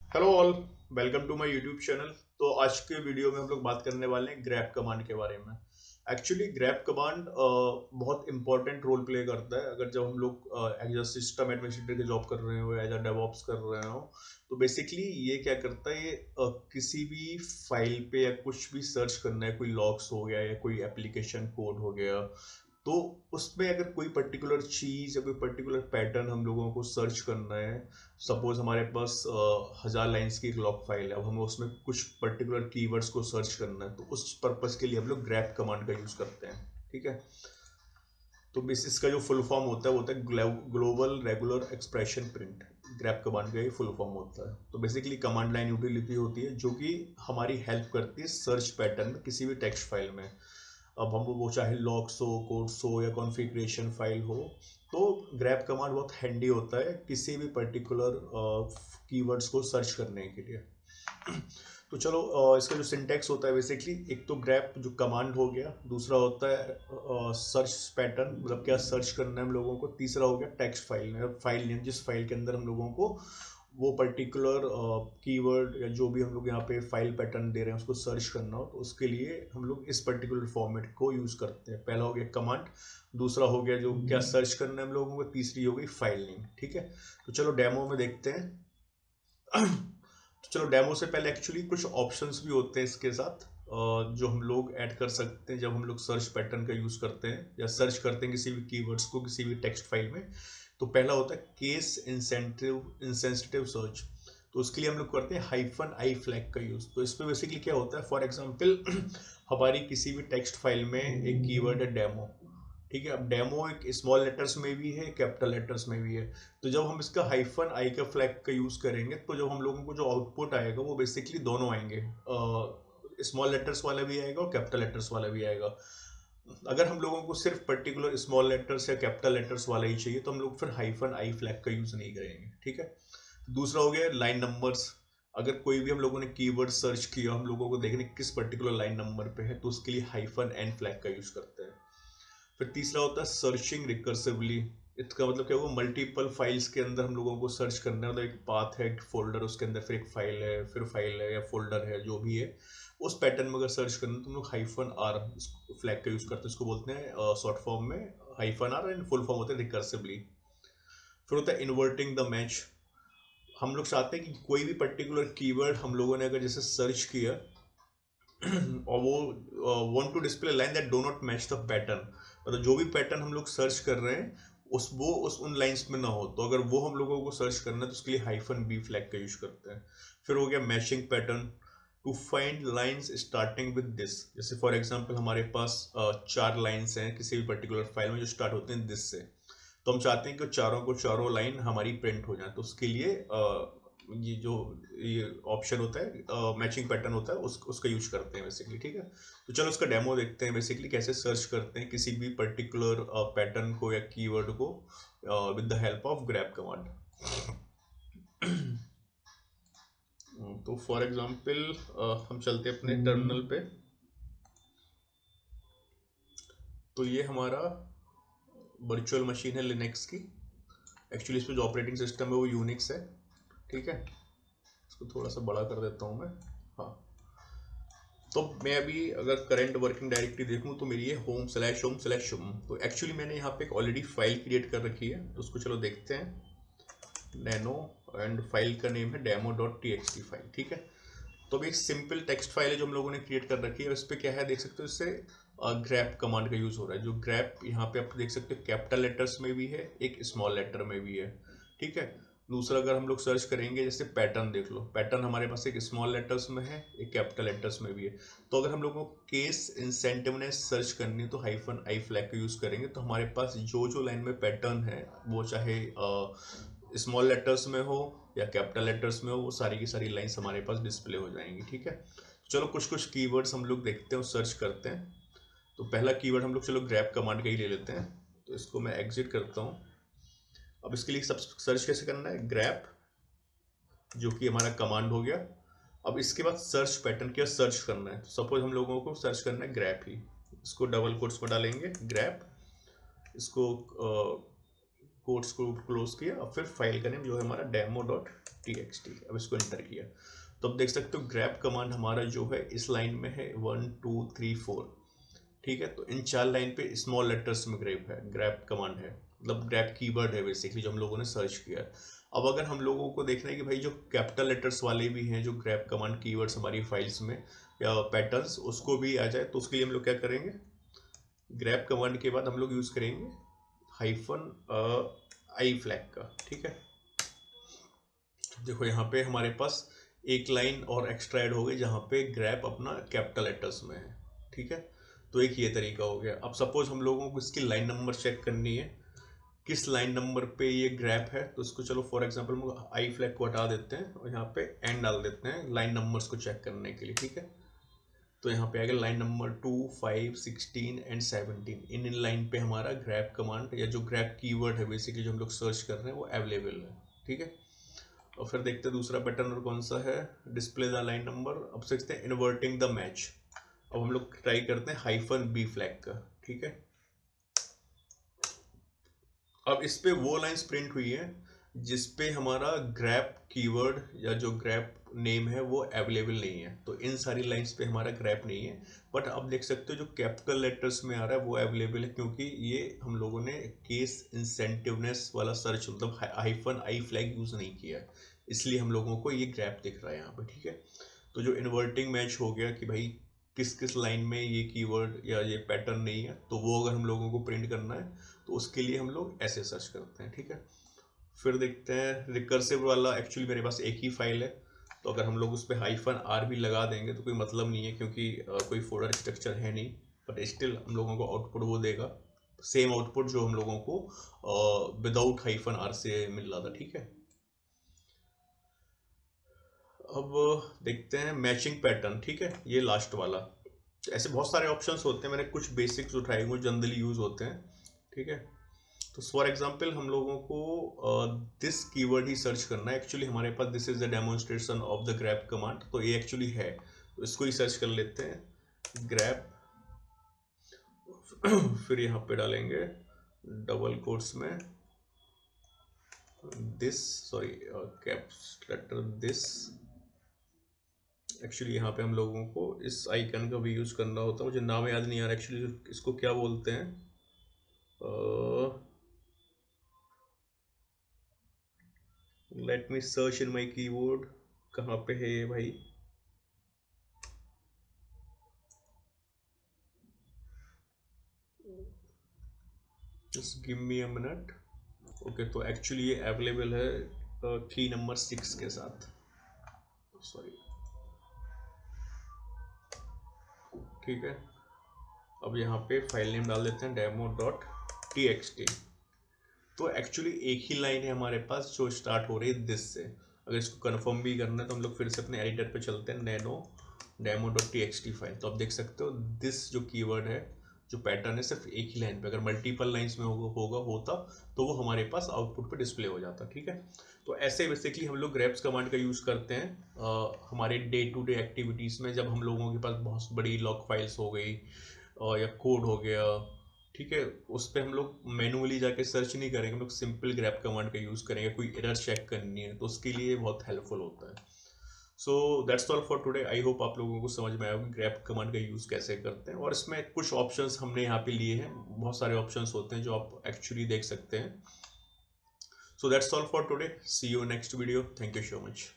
Hello all, welcome to my YouTube channel. तो आज के वीडियो में हम लोग बात करने वाले हैं ग्रैप कमांड के बारे में। एक्चुअली ग्रैप कमांड बहुत इंपॉर्टेंट रोल प्ले करता है। अगर जब हम लोग एज अ सिस्टम एडमिनिस्ट्रेटर की जॉब कर रहे हो, एज अ डेवऑप्स कर रहे हो, तो बेसिकली ये क्या करता है, ये किसी भी फाइल पे या कुछ भी सर्च करना है, कोई लॉग्स हो गया या कोई एप्लीकेशन कोड हो गया, तो उसमें अगर कोई पर्टिकुलर चीज़ या कोई पर्टिकुलर पैटर्न हम लोगों को सर्च करना है। सपोज हमारे पास 1000 लाइन्स की एक लॉग फाइल है, अब हमें उसमें कुछ पर्टिकुलर कीवर्ड्स को सर्च करना है, तो उस पर्पस के लिए हम लोग ग्रैप कमांड का यूज़ करते हैं। ठीक है। तो बेसिस का जो फुल फॉर्म होता है वो होता है global regular expression print. Grab command का ये फुल फॉर्म होता है। तो बेसिकली कमांड लाइन यूटिलिटी होती है जो कि हमारी हेल्प करती है सर्च पैटर्न में किसी भी टेक्स्ट फाइल में। अब हम वो चाहे लॉग्स हो, कोड्स हो या कॉन्फ़िगरेशन फाइल हो, तो ग्रैप कमांड बहुत हैंडी होता है किसी भी पर्टिकुलर कीवर्ड्स को सर्च करने के लिए। तो चलो, इसका जो सिंटेक्स होता है बेसिकली, एक तो ग्रैप जो कमांड हो गया, दूसरा होता है सर्च पैटर्न, मतलब क्या सर्च करना है हम लोगों को, तीसरा हो गया टेक्स्ट फाइल, फाइल नेम जिस फाइल के अंदर हम लोगों को वो पर्टिकुलर कीवर्ड या जो भी हम लोग यहाँ पे फाइल पैटर्न दे रहे हैं उसको सर्च करना हो, तो उसके लिए हम लोग इस पर्टिकुलर फॉर्मेट को यूज़ करते हैं। पहला हो गया कमांड, दूसरा हो गया जो क्या सर्च करना है हम लोगों को, तीसरी हो गई फाइल नेम। ठीक है। तो चलो डेमो में देखते हैं। तो चलो, डेमो से पहले एक्चुअली कुछ ऑप्शंस भी होते हैं इसके साथ, जो हम लोग ऐड कर सकते हैं जब हम लोग सर्च पैटर्न का यूज़ करते हैं या सर्च करते हैं किसी भी कीवर्ड्स को किसी भी टेक्स्ट फाइल में। तो पहला होता है केस इंसेंसिटिव सर्च। तो उसके लिए हम लोग करते हैं -i फ्लैग का यूज़। तो इस पर बेसिकली क्या होता है, फॉर एग्जाम्पल हमारी किसी भी टेक्स्ट फाइल में एक कीवर्ड है डेमो। ठीक है। अब डेमो एक स्मॉल लेटर्स में भी है, कैपिटल लेटर्स में भी है। तो जब हम इसका -i का फ्लैग का यूज़ करेंगे, तो जब हम लोगों को जो आउटपुट आएगा वो बेसिकली दोनों आएंगे, स्मॉल लेटर्स वाला भी आएगा और कैपिटल लेटर्स वाला भी आएगा। अगर हम लोगों को सिर्फ पर्टिकुलर स्मॉल लेटर्स या कैपिटल लेटर्स वाला ही चाहिए, तो हम लोग फिर -i फ्लैग का यूज़ नहीं करेंगे। ठीक है। दूसरा हो गया लाइन नंबर्स। अगर कोई भी हम लोगों ने कीवर्ड सर्च किया, हम लोगों को देखने किस पर्टिकुलर लाइन नंबर पे है, तो उसके लिए -n फ्लैग का यूज़ करते हैं। फिर तीसरा होता है सर्चिंग रिकर्सिवली। इसका मतलब क्या हुआ, मल्टीपल फाइल्स के अंदर हम लोगों को सर्च करना है, मतलब एक पाथ है, एक फोल्डर, उसके अंदर फिर एक फाइल है, फिर फाइल है या फोल्डर है, जो भी है उस पैटर्न में अगर सर्च करना है, तो हम लोग -r फ्लैग का यूज करते हैं। इसको बोलते हैं शॉर्ट फॉर्म में -r, एंड फुल फॉर्म होता है रिकर्सिवली। फिर होता है इन्वर्टिंग द मैच। हम लोग चाहते हैं कि कोई भी पर्टिकुलर कीवर्ड हम लोगों ने अगर जैसे सर्च किया और वो want to display line that do not match the pattern, मतलब जो भी पैटर्न हम लोग सर्च कर रहे हैं उस उन लाइंस में ना हो, तो अगर वो हम लोगों को सर्च करना है तो उसके लिए -b फ्लैग का यूज करते हैं। फिर हो गया matching pattern, to find lines starting with this. जैसे फॉर एग्जांपल हमारे पास 4 लाइंस हैं किसी भी पर्टिकुलर फाइल में जो स्टार्ट होते हैं दिस से, तो हम चाहते हैं कि चारों को चारों लाइन हमारी प्रिंट हो जाए, तो उसके लिए ये जो ये ऑप्शन होता है, मैचिंग पैटर्न होता है, उसका यूज करते हैं बेसिकली। ठीक है। तो चलो उसका डेमो देखते हैं, बेसिकली कैसे सर्च करते हैं किसी भी पर्टिकुलर पैटर्न को या कीवर्ड को with the help of grab command. तो फॉर एग्जांपल हम चलते हैं अपने टर्मिनल पे। तो ये हमारा वर्चुअल मशीन है लिनक्स की। एक्चुअली इसमें जो ऑपरेटिंग सिस्टम है वो यूनिक्स है। ठीक है। इसको थोड़ा सा बड़ा कर देता हूँ मैं। हाँ। तो मैं अभी अगर करंट वर्किंग डायरेक्टरी देखूँ तो मेरी है home/home/home। तो एक्चुअली मैंने यहाँ पे एक ऑलरेडी फाइल क्रिएट कर रखी है, तो उसको चलो देखते हैं। नैनो, एंड फाइल का नेम है demo.txt फाइल। ठीक है। तो अभी एक सिंपल टेक्स्ट फाइल है जो हम लोगों ने क्रिएट कर रखी है। इस पर क्या है देख सकते हो, इससे ग्रैप कमांड का यूज़ हो रहा है। जो ग्रैप यहाँ पे आप देख सकते हो कैपिटल लेटर्स में भी है, एक स्मॉल लेटर में भी है। ठीक है। दूसरा अगर हम लोग सर्च करेंगे, जैसे पैटर्न देख लो, पैटर्न हमारे पास एक स्मॉल लेटर्स में है, एक कैपिटल लेटर्स में भी है। तो अगर हम लोगों को केस इंसेंटिवनेस सर्च करनी है तो -i फ्लैग का यूज़ करेंगे, तो हमारे पास जो जो लाइन में पैटर्न है वो चाहे स्मॉल लेटर्स में हो या कैपिटल लेटर्स में हो, वो सारी की सारी लाइंस हमारे पास डिस्प्ले हो जाएंगी। ठीक है। चलो कुछ कुछ कीवर्ड्स हम लोग देखते हैं और सर्च करते हैं। तो पहला कीवर्ड हम लोग चलो ग्रैप कमांड का ही ले लेते हैं। तो इसको मैं एग्जिट करता हूँ। अब इसके लिए सब सर्च कैसे करना है, ग्रैप, जो कि हमारा कमांड हो गया। अब इसके बाद सर्च पैटर्न क्या सर्च करना है, तो सपोज हम लोगों को सर्च करना है ग्रैप ही। इसको डबल कोट्स में डालेंगे ग्रैप, इसको कोट्स को क्लोज किया और फिर फाइल का नेम जो है हमारा demo.txt, अब इसको एंटर किया। तो अब देख सकते हो ग्रैप कमांड हमारा जो है इस लाइन में है 1 2 3 4, ठीक है। तो इन 4 लाइन पे स्मॉल लेटर्स में ग्रैप कमांड है, मतलब ग्रैप कीवर्ड है बेसिकली जो हम लोगों ने सर्च किया। अब अगर हम लोगों को देखना है कि भाई जो कैपिटल लेटर्स वाले भी हैं जो ग्रैप कमांड कीवर्ड्स हमारी फाइल्स में या पैटर्न्स, उसको भी आ जाए, तो उसके लिए हम लोग क्या करेंगे, ग्रैप कमांड के बाद हम लोग यूज करेंगे -i फ्लैग का, ठीक है। देखो यहाँ पे हमारे पास एक लाइन और एक्स्ट्रा ऐड हो गई जहाँ पे ग्रैप अपना कैपिटल लेटर्स में है, ठीक है। तो एक ये तरीका हो गया। अब सपोज हम लोगों को इसकी लाइन नंबर चेक करनी है, किस लाइन नंबर पे ये ग्रैप है, तो इसको चलो फॉर एग्जांपल हम आई फ्लैग को हटा देते हैं और यहाँ पे एन डाल देते हैं लाइन नंबर्स को चेक करने के लिए, ठीक है। तो यहाँ पे आएगा line number 2 5 16 and 17। In line पे हमारा ग्रैप कमांड या जो ग्रैप कीवर्ड है बेसिकली जो हम लोग सर्च कर रहे हैं वो अवेलेबल है, ठीक है। और फिर देखते हैं दूसरा पैटर्न और कौन सा है, डिस्प्ले द लाइन नंबर। अब सीखते हैं इन्वर्टिंग द मैच। अब हम लोग ट्राई करते हैं -b फ्लैग का, ठीक है। अब इस पे वो लाइंस प्रिंट हुई है जिसपे हमारा ग्रैप कीवर्ड या जो ग्रैप नेम है वो अवेलेबल नहीं है, तो इन सारी लाइंस पे हमारा ग्रैप नहीं है। बट अब देख सकते हो जो कैपिटल लेटर्स में आ रहा है वो अवेलेबल है, क्योंकि ये हम लोगों ने केस इंसेंटिवनेस वाला सर्च मतलब -i फ्लैग यूज नहीं किया है, इसलिए हम लोगों को ये ग्रैप दिख रहा है यहाँ पे, ठीक है। तो जो इन्वर्टिंग मैच हो गया कि भाई किस किस लाइन में ये कीवर्ड या ये पैटर्न नहीं है, तो वो अगर हम लोगों को प्रिंट करना है तो उसके लिए हम लोग ऐसे सर्च करते हैं, ठीक है। फिर देखते हैं रिकर्सिव वाला। एक्चुअली मेरे पास एक ही फाइल है, तो अगर हम लोग उस पर -r भी लगा देंगे तो कोई मतलब नहीं है, क्योंकि कोई फोल्डर स्ट्रक्चर है नहीं, बट स्टिल हम लोगों को आउटपुट वो देगा, सेम आउटपुट जो हम लोगों को विदाउट -r से मिल रहा था, ठीक है। अब देखते हैं मैचिंग पैटर्न, ठीक है, ये लास्ट वाला। ऐसे बहुत सारे ऑप्शंस होते हैं, मैंने कुछ बेसिक्स उठाए हुए जनरली यूज होते हैं, ठीक है। तो फॉर एग्जांपल हम लोगों को दिस कीवर्ड ही सर्च करना है। एक्चुअली हमारे पास this is the demonstration of the grep command, तो ये एक्चुअली है, तो इसको ही सर्च कर लेते हैं ग्रैप। फिर यहाँ पे डालेंगे डबल कोट्स में this, sorry caps letter this. Actually यहाँ पे हम लोगों को इस आइकन का भी यूज करना होता है, मुझे नाम याद नहीं आ रहा एक्चुअली इसको क्या बोलते हैं। Let me search in my keyboard, कहाँ पे है ये भाई। Just give me a minute. Okay, तो एक्चुअली ये अवेलेबल है की नंबर 6 के साथ, सॉरी, ठीक है। अब यहाँ पे फाइल नेम डाल देते हैं demo.txt। तो एक्चुअली एक ही लाइन है हमारे पास जो स्टार्ट हो रही है दिस से। अगर इसको कंफर्म भी करना है तो हम लोग फिर से अपने एडिटर पे चलते हैं, नैनो demo.txt फाइल। तो आप देख सकते हो दिस जो कीवर्ड है, जो पैटर्न है, सिर्फ एक ही लाइन पे, अगर मल्टीपल लाइंस में होता तो वो हमारे पास आउटपुट पे डिस्प्ले हो जाता, ठीक है। तो ऐसे बेसिकली हम लोग ग्रैप्स कमांड का यूज़ करते हैं हमारे डे टू डे एक्टिविटीज़ में, जब हम लोगों के पास बहुत बड़ी लॉग फाइल्स हो गई या कोड हो गया, ठीक है, उस पर हम लोग मैनुअली जाके सर्च नहीं करेंगे, हम लोग सिंपल ग्रैप कमांड का यूज़ करेंगे। कोई एरर चेक करनी है तो उसके लिए बहुत हेल्पफुल होता है। सो that's all for today. I hope आप लोगों को समझ में आया होगा ग्रैप कमांड का यूज़ कैसे करते हैं, और इसमें कुछ ऑप्शंस हमने यहाँ पे लिए हैं, बहुत सारे ऑप्शंस होते हैं जो आप एक्चुअली देख सकते हैं। So that's all for today, see you next video, thank you so much.